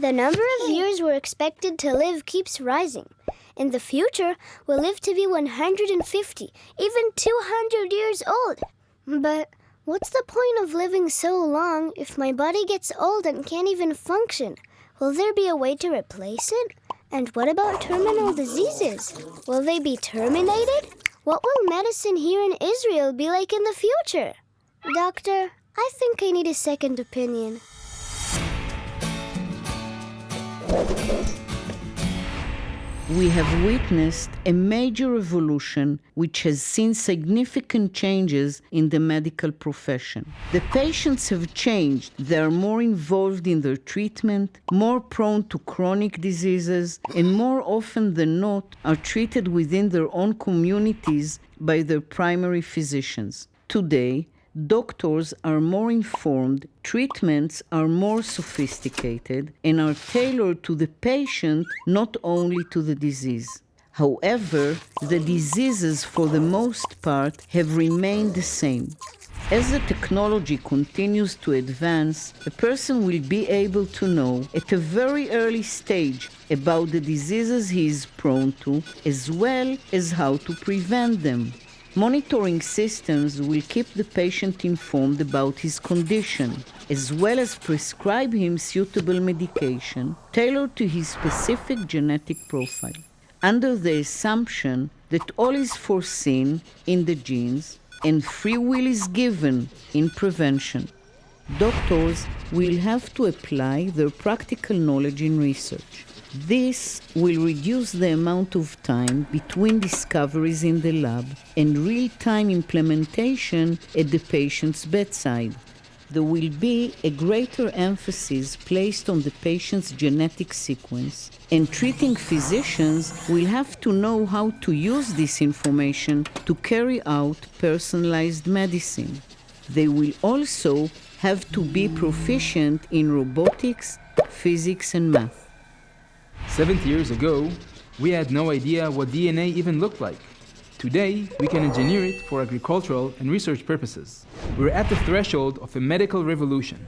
The number of years we're expected to live keeps rising. In the future, we'll live to be 150, even 200 years old. But what's the point of living so long if my body gets old and can't even function? Will there be a way to replace it? And what about terminal diseases? Will they be terminated? What will medicine here in Israel be like in the future? Doctor, I think I need a second opinion. We have witnessed a major revolution which has seen significant changes in the medical profession. The patients have changed. They are more involved in their treatment, more prone to chronic diseases, and more often than not are treated within their own communities by their primary physicians. Today, doctors are more informed, treatments are more sophisticated, and are tailored to the patient, not only to the disease. However, the diseases, for the most part, have remained the same. As the technology continues to advance, a person will be able to know at a very early stage about the diseases he is prone to, as well as how to prevent them. Monitoring systems will keep the patient informed about his condition, as well as prescribe him suitable medication tailored to his specific genetic profile, under the assumption that all is foreseen in the genes and free will is given in prevention. Doctors will have to apply their practical knowledge in research. This will reduce the amount of time between discoveries in the lab and real-time implementation at the patient's bedside. There will be a greater emphasis placed on the patient's genetic sequence, and treating physicians will have to know how to use this information to carry out personalized medicine. They will also have to be proficient in robotics, physics, and math. 70 years ago, we had no idea what DNA even looked like. Today, we can engineer it for agricultural and research purposes. We're at the threshold of a medical revolution.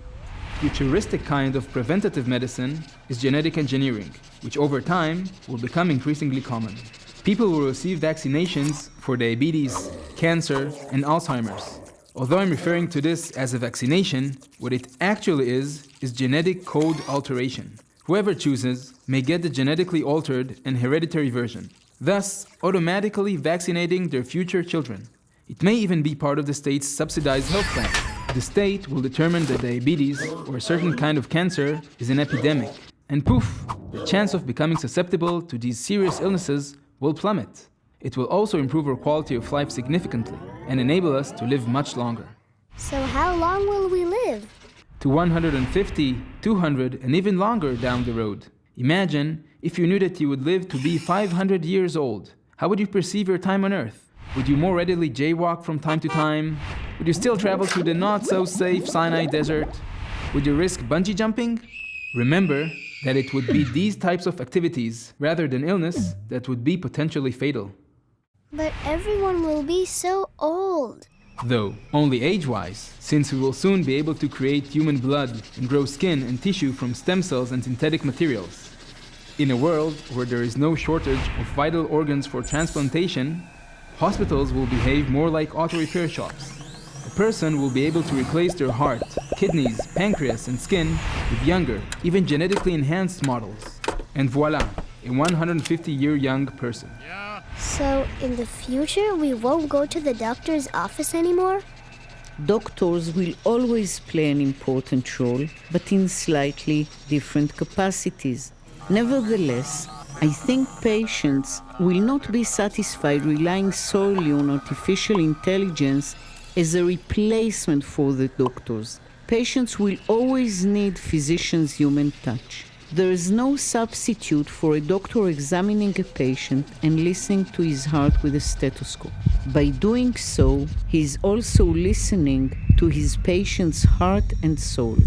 Futuristic kind of preventative medicine is genetic engineering, which over time will become increasingly common. People will receive vaccinations for diabetes, cancer, and Alzheimer's. Although I'm referring to this as a vaccination, what it actually is genetic code alteration. Whoever chooses may get the genetically altered and hereditary version, thus automatically vaccinating their future children. It may even be part of the state's subsidized health plan. The state will determine that diabetes or a certain kind of cancer is an epidemic, and poof, the chance of becoming susceptible to these serious illnesses will plummet. It will also improve our quality of life significantly and enable us to live much longer. So how long will we live? To 150, 200, and even longer down the road. Imagine if you knew that you would live to be 500 years old. How would you perceive your time on Earth? Would you more readily jaywalk from time to time? Would you still travel through the not-so-safe Sinai desert? Would you risk bungee jumping? Remember that it would be these types of activities, rather than illness, that would be potentially fatal. But everyone will be so old. Though only age-wise, since we will soon be able to create human blood and grow skin and tissue from stem cells and synthetic materials. In a world where there is no shortage of vital organs for transplantation, hospitals will behave more like auto repair shops. A person will be able to replace their heart, kidneys, pancreas, and skin with younger, even genetically enhanced models. And voila, a 150-year young person. So, in the future, we won't go to the doctor's office anymore? Doctors will always play an important role, but in slightly different capacities. Nevertheless, I think patients will not be satisfied relying solely on artificial intelligence as a replacement for the doctors. Patients will always need physicians' human touch. There is no substitute for a doctor examining a patient and listening to his heart with a stethoscope. By doing so, he is also listening to his patient's heart and soul.